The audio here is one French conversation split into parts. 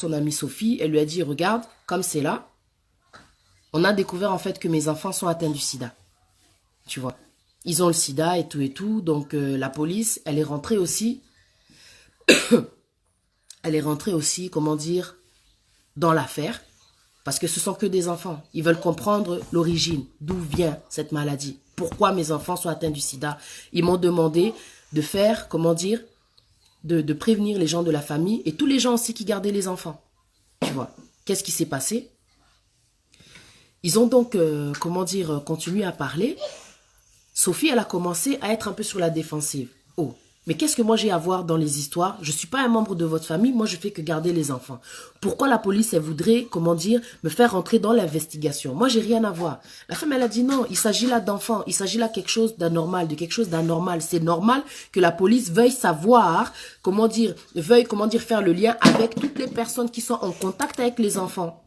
son amie Sophie. Elle lui a dit, regarde, comme c'est là, on a découvert en fait que mes enfants sont atteints du sida. Tu vois. Ils ont le sida et tout. Donc la police, elle est rentrée aussi. Elle est rentrée aussi, comment dire, dans l'affaire. Parce que ce sont que des enfants. Ils veulent comprendre l'origine, d'où vient cette maladie. Pourquoi mes enfants sont atteints du sida. Ils m'ont demandé de faire, comment dire, de prévenir les gens de la famille et tous les gens aussi qui gardaient les enfants. Tu vois. Qu'est-ce qui s'est passé? Ils ont donc, comment dire, continué à parler. Sophie, elle a commencé à être un peu sur la défensive. Oh, mais qu'est-ce que moi j'ai à voir dans les histoires? Je ne suis pas un membre de votre famille, moi je fais que garder les enfants. Pourquoi la police, elle voudrait, comment dire, me faire rentrer dans l'investigation? Moi, j'ai rien à voir. La femme, elle a dit non, il s'agit là d'enfants, il s'agit là quelque chose d'anormal, de quelque chose d'anormal. C'est normal que la police veuille savoir, comment dire, faire le lien avec toutes les personnes qui sont en contact avec les enfants.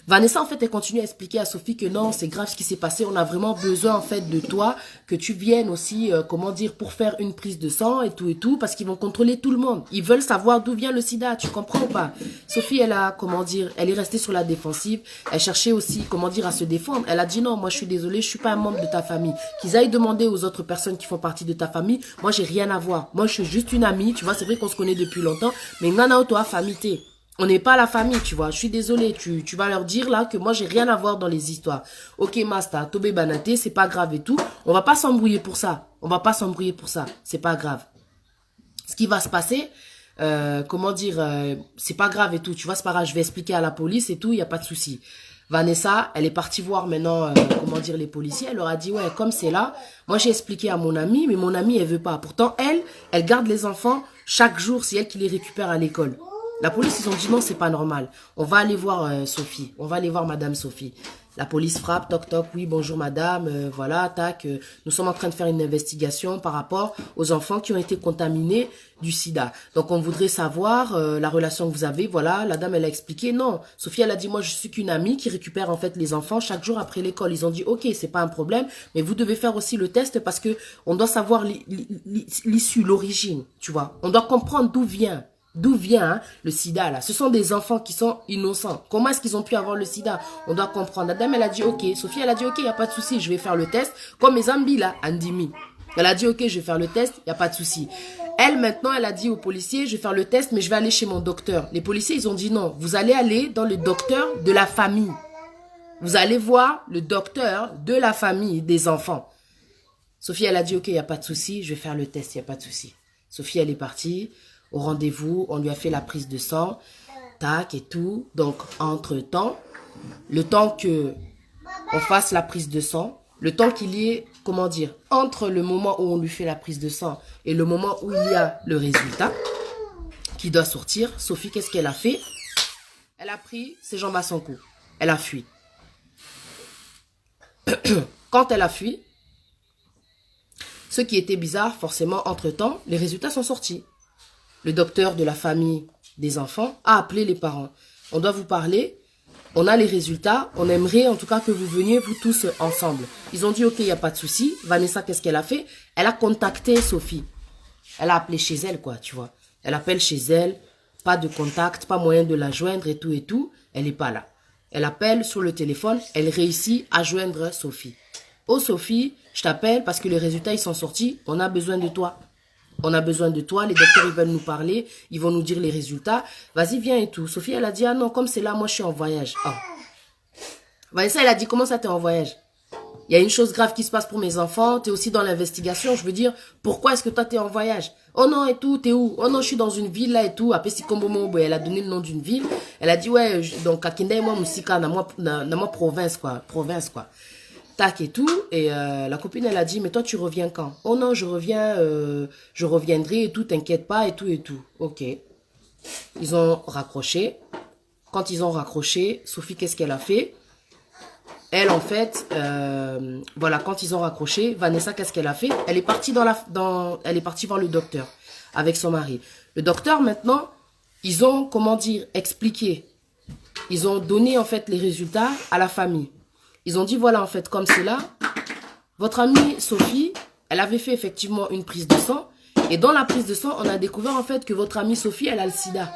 Vanessa, en fait, elle continue à expliquer à Sophie que non, c'est grave ce qui s'est passé. On a vraiment besoin, en fait, de toi, que tu viennes aussi, comment dire, pour faire une prise de sang et tout, parce qu'ils vont contrôler tout le monde. Ils veulent savoir d'où vient le sida, tu comprends ou pas? Sophie, elle a, comment dire, elle est restée sur la défensive. Elle cherchait aussi, comment dire, à se défendre. Elle a dit non, moi, je suis désolée, je suis pas un membre de ta famille. Qu'ils aillent demander aux autres personnes qui font partie de ta famille. Moi, j'ai rien à voir. Moi, je suis juste une amie, tu vois, c'est vrai qu'on se connaît depuis longtemps, mais nana, toi, famille, on n'est pas la famille, tu vois. Je suis désolée, tu vas leur dire là que moi, j'ai rien à voir dans les histoires. Ok, Masta, Tobé Banaté, c'est pas grave et tout. On va pas s'embrouiller pour ça. On va pas s'embrouiller pour ça. C'est pas grave. Ce qui va se passer, comment dire, c'est pas grave et tout. Tu vois, c'est pas grave, je vais expliquer à la police et tout, il n'y a pas de souci. Vanessa, elle est partie voir maintenant, comment dire, les policiers. Elle leur a dit, ouais, comme c'est là, moi j'ai expliqué à mon amie, mais mon amie, elle veut pas. Pourtant, elle garde les enfants chaque jour, c'est elle qui les récupère à l'école. La police, ils ont dit non, c'est pas normal. On va aller voir Sophie. On va aller voir Madame Sophie. La police frappe, toc toc, oui, bonjour madame, voilà, tac. Nous sommes en train de faire une investigation par rapport aux enfants qui ont été contaminés du sida. Donc on voudrait savoir la relation que vous avez, voilà. La dame, elle a expliqué, non. Sophie, elle a dit, moi je suis qu'une amie qui récupère en fait les enfants chaque jour après l'école. Ils ont dit, ok, c'est pas un problème, mais vous devez faire aussi le test parce que on doit savoir l'issue, l'origine, tu vois. On doit comprendre d'où vient. D'où vient le sida là? Ce sont des enfants qui sont innocents. Comment est-ce qu'ils ont pu avoir le sida? On doit comprendre. La dame, elle a dit ok. Sophie, elle a dit ok, il n'y a pas de souci, je vais faire le test. Comme mes amis là, Andimi. Elle a dit ok, je vais faire le test, il n'y a pas de souci. Elle, maintenant, elle a dit aux policiers, je vais faire le test, mais je vais aller chez mon docteur. Les policiers, ils ont dit non, vous allez aller dans le docteur de la famille. Vous allez voir le docteur de la famille des enfants. Sophie, elle a dit ok, il n'y a pas de souci, je vais faire le test, il n'y a pas de souci. Sophie, elle est partie. Au rendez-vous, on lui a fait la prise de sang, tac et tout. Donc, entre-temps, le temps que on fasse la prise de sang, le temps qu'il y ait, comment dire, entre le moment où on lui fait la prise de sang et le moment où il y a le résultat qui doit sortir, Sophie, qu'est-ce qu'elle a fait? Elle a pris ses jambes à son cou. Elle a fui. Quand elle a fui, ce qui était bizarre, forcément, entre-temps, les résultats sont sortis. Le docteur de la famille des enfants a appelé les parents. On doit vous parler, on a les résultats, on aimerait en tout cas que vous veniez vous tous ensemble. Ils ont dit ok, il n'y a pas de souci. Vanessa, qu'est-ce qu'elle a fait? Elle a contacté Sophie. Elle a appelé chez elle, quoi, tu vois. Elle appelle chez elle, pas de contact, pas moyen de la joindre et tout. Elle n'est pas là. Elle appelle sur le téléphone, elle réussit à joindre Sophie. Oh Sophie, je t'appelle parce que les résultats ils sont sortis, on a besoin de toi. On a besoin de toi, les docteurs ils veulent nous parler, ils vont nous dire les résultats. Vas-y, viens et tout. Sophie, elle a dit, ah non, comme c'est là, moi je suis en voyage. Oh. Vanessa, elle a dit, comment ça t'es en voyage? Il y a une chose grave qui se passe pour mes enfants, t'es aussi dans l'investigation, je veux dire, pourquoi est-ce que toi t'es en voyage? Oh non, et tout, t'es où? Oh non, je suis dans une ville là et tout, à Pessikombomo, elle a donné le nom d'une ville. Elle a dit, ouais, donc à Kinde, moi, Moussika, dans ma province, quoi. Tac et tout, et la copine elle a dit mais toi tu reviens quand? Oh non je reviendrai et tout, t'inquiète pas et tout. Ok, ils ont raccroché. Quand ils ont raccroché, Sophie qu'est-ce qu'elle a fait? Elle en fait voilà, quand ils ont raccroché, Vanessa qu'est-ce qu'elle a fait? Elle est partie elle est partie voir le docteur avec son mari. Le docteur maintenant, ils ont comment dire expliqué, ils ont donné en fait les résultats à la famille. Ils ont dit, voilà, en fait, comme c'est là, votre amie Sophie, elle avait fait effectivement une prise de sang. Et dans la prise de sang, on a découvert, en fait, que votre amie Sophie, elle a le sida.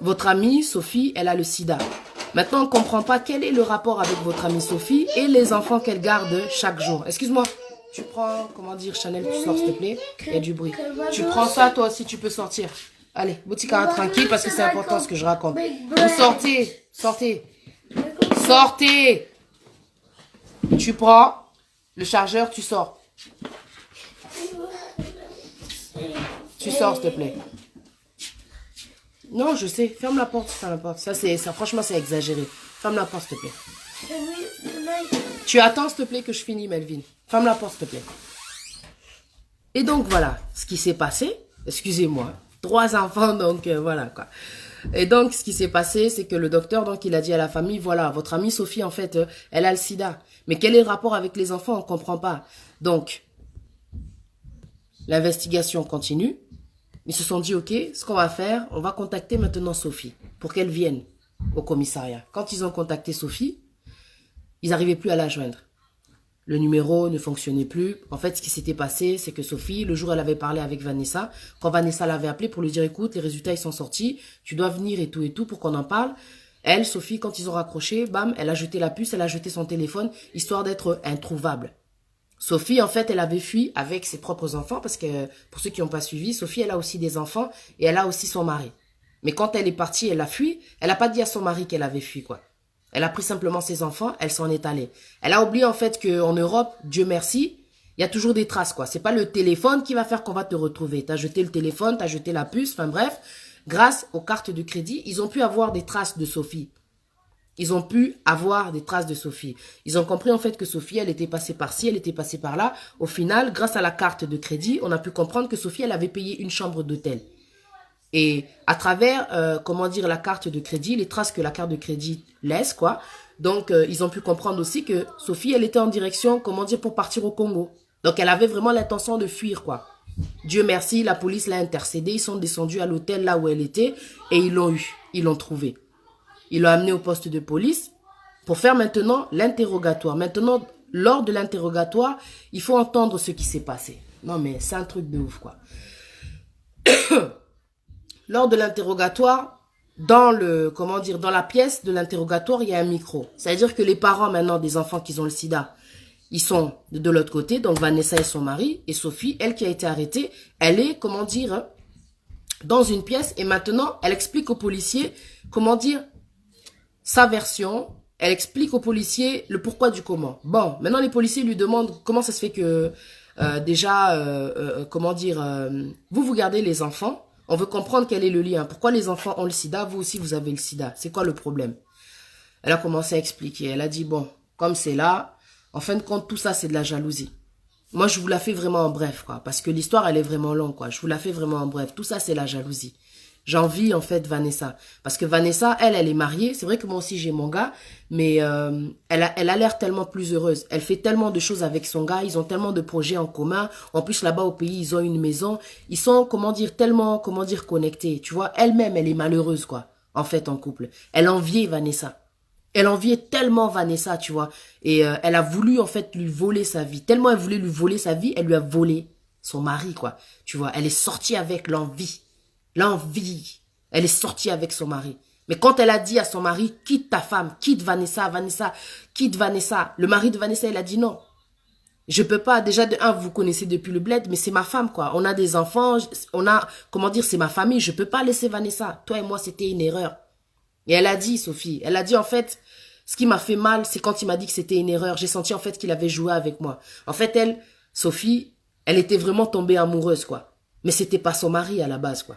Votre amie, Sophie, elle a le sida. Maintenant, on ne comprend pas quel est le rapport avec votre amie Sophie et les enfants qu'elle garde chaque jour. Excuse-moi, tu prends, comment dire, Chanel, tu sors s'il te plaît. Il y a du bruit. Tu prends ça, toi aussi, tu peux sortir. Allez, Boutika, tranquille parce que c'est important ce que je raconte. Vous sortez, sortez. Sortez. Tu prends le chargeur, tu sors. Tu sors, s'il te plaît. Non, je sais. Ferme la porte, ferme la porte. Ça, franchement, c'est exagéré. Ferme la porte, s'il te plaît. Tu attends, s'il te plaît, que je finis, Melvin. Ferme la porte, s'il te plaît. Et donc, voilà ce qui s'est passé. Excusez-moi. 3 enfants, donc voilà, quoi. Et donc, ce qui s'est passé, c'est que le docteur, donc, il a dit à la famille, voilà, votre amie Sophie, en fait, elle a le sida. Mais quel est le rapport avec les enfants? On ne comprend pas. Donc, l'investigation continue. Ils se sont dit, ok, ce qu'on va faire, on va contacter maintenant Sophie pour qu'elle vienne au commissariat. Quand ils ont contacté Sophie, ils n'arrivaient plus à la joindre. Le numéro ne fonctionnait plus. En fait, ce qui s'était passé, c'est que Sophie, le jour où elle avait parlé avec Vanessa, quand Vanessa l'avait appelée pour lui dire, écoute, les résultats, ils sont sortis, tu dois venir et tout pour qu'on en parle. Elle, Sophie, quand ils ont raccroché, bam, elle a jeté la puce, elle a jeté son téléphone, histoire d'être introuvable. Sophie, en fait, elle avait fui avec ses propres enfants, parce que, pour ceux qui n'ont pas suivi, Sophie, elle a aussi des enfants, et elle a aussi son mari. Mais quand elle est partie, elle a fui, elle n'a pas dit à son mari qu'elle avait fui, quoi. Elle a pris simplement ses enfants, elle s'en est allée. Elle a oublié en fait qu'en Europe, Dieu merci, il y a toujours des traces, quoi. C'est pas le téléphone qui va faire qu'on va te retrouver. T'as jeté le téléphone, t'as jeté la puce, enfin bref. Grâce aux cartes de crédit, ils ont pu avoir des traces de Sophie. Ils ont pu avoir des traces de Sophie. Ils ont compris en fait que Sophie, elle était passée par-ci, elle était passée par-là. Au final, grâce à la carte de crédit, on a pu comprendre que Sophie, elle avait payé une chambre d'hôtel. Et à travers, comment dire, la carte de crédit, les traces que la carte de crédit laisse, quoi. Donc, ils ont pu comprendre aussi que Sophie, elle était en direction, comment dire, pour partir au Congo. Donc, elle avait vraiment l'intention de fuir, quoi. Dieu merci, la police l'a intercédé. Ils sont descendus à l'hôtel là où elle était et ils l'ont eu. Ils l'ont trouvée. Ils l'ont amenée au poste de police pour faire maintenant l'interrogatoire. Maintenant, lors de l'interrogatoire, il faut entendre ce qui s'est passé. Non, mais c'est un truc de ouf, quoi. Lors de l'interrogatoire, dans le, comment dire, dans la pièce de l'interrogatoire, il y a un micro. C'est-à-dire que les parents maintenant des enfants qui ont le sida, ils sont de l'autre côté, donc Vanessa et son mari, et Sophie, elle qui a été arrêtée, elle est, comment dire, dans une pièce, et maintenant, elle explique aux policiers, comment dire, sa version, elle explique aux policiers le pourquoi du comment. Bon, maintenant les policiers lui demandent comment ça se fait que, comment dire, vous gardez les enfants. On veut comprendre quel est le lien. Pourquoi les enfants ont le sida, vous aussi vous avez le sida. C'est quoi le problème? Elle a commencé à expliquer. Elle a dit, bon, comme c'est là, en fin de compte, tout ça, c'est de la jalousie. Moi, je vous la fais vraiment en bref, quoi. Parce que l'histoire, elle est vraiment longue, quoi. Je vous la fais vraiment en bref. Tout ça, c'est la jalousie. J'envie, en fait, Vanessa. Parce que Vanessa, elle est mariée. C'est vrai que moi aussi, j'ai mon gars. Mais elle a l'air tellement plus heureuse. Elle fait tellement de choses avec son gars. Ils ont tellement de projets en commun. En plus, là-bas, au pays, ils ont une maison. Ils sont, comment dire, tellement, comment dire, connectés. Tu vois, elle-même, elle est malheureuse, quoi. En fait, en couple. Elle enviait Vanessa. Elle enviait tellement Vanessa, tu vois. Et elle a voulu, en fait, lui voler sa vie. Tellement elle voulait lui voler sa vie, elle lui a volé son mari, quoi. Tu vois, elle est sortie avec l'envie. L'envie. Elle est sortie avec son mari. Mais quand elle a dit à son mari, quitte ta femme, quitte Vanessa, Vanessa, quitte Vanessa. Le mari de Vanessa, il a dit non. Je peux pas. Déjà, de un, vous connaissez depuis le bled, mais c'est ma femme, quoi. On a des enfants, on a, comment dire, c'est ma famille. Je peux pas laisser Vanessa. Toi et moi, c'était une erreur. Et elle a dit, Sophie, elle a dit en fait, ce qui m'a fait mal, c'est quand il m'a dit que c'était une erreur. J'ai senti en fait qu'il avait joué avec moi. En fait, elle, Sophie, elle était vraiment tombée amoureuse, quoi. Mais c'était pas son mari à la base, quoi.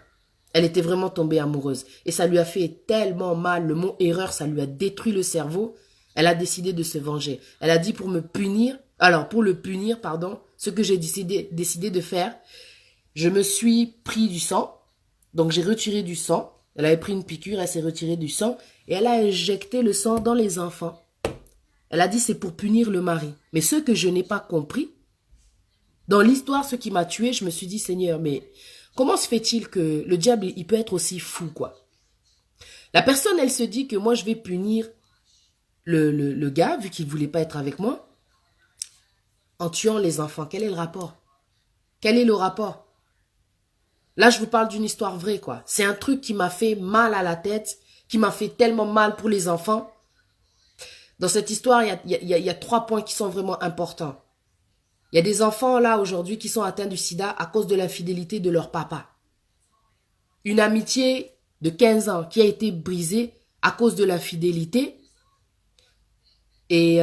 Elle était vraiment tombée amoureuse. Et ça lui a fait tellement mal. Le mot erreur, ça lui a détruit le cerveau. Elle a décidé de se venger. Elle a dit pour me punir, alors pour le punir, pardon, ce que j'ai décidé de faire, je me suis pris du sang. Donc j'ai retiré du sang. Elle avait pris une piqûre, elle s'est retirée du sang et elle a injecté le sang dans les enfants. Elle a dit c'est pour punir le mari. Mais ce que je n'ai pas compris, dans l'histoire, ce qui m'a tué, je me suis dit, Seigneur, mais comment se fait-il que le diable, il peut être aussi fou, quoi? La personne, elle se dit que moi, je vais punir le gars, vu qu'il ne voulait pas être avec moi, en tuant les enfants. Quel est le rapport? Quel est le rapport? Là, je vous parle d'une histoire vraie, quoi. C'est un truc qui m'a fait mal à la tête, qui m'a fait tellement mal pour les enfants. Dans cette histoire, il y a 3 points qui sont vraiment importants. Il y a des enfants, là, aujourd'hui, qui sont atteints du sida à cause de l'infidélité de leur papa. Une amitié de 15 ans qui a été brisée à cause de l'infidélité. Et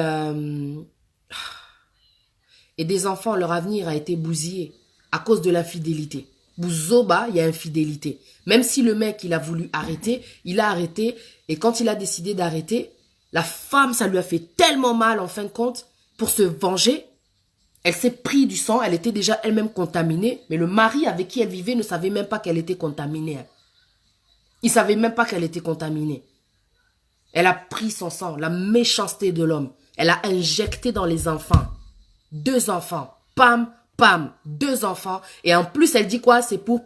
des enfants, leur avenir a été bousillé à cause de l'infidélité. Bouzoba, il y a infidélité. Même si le mec, il a voulu arrêter, il a arrêté. Et quand il a décidé d'arrêter, la femme, ça lui a fait tellement mal, en fin de compte, pour se venger. Elle s'est pris du sang, elle était déjà elle-même contaminée. Mais le mari avec qui elle vivait ne savait même pas qu'elle était contaminée. Il ne savait même pas qu'elle était contaminée. Elle a pris son sang, la méchanceté de l'homme. Elle a injecté dans les enfants. 2 enfants. Pam, pam, 2 enfants. Et en plus, elle dit quoi? C'est pour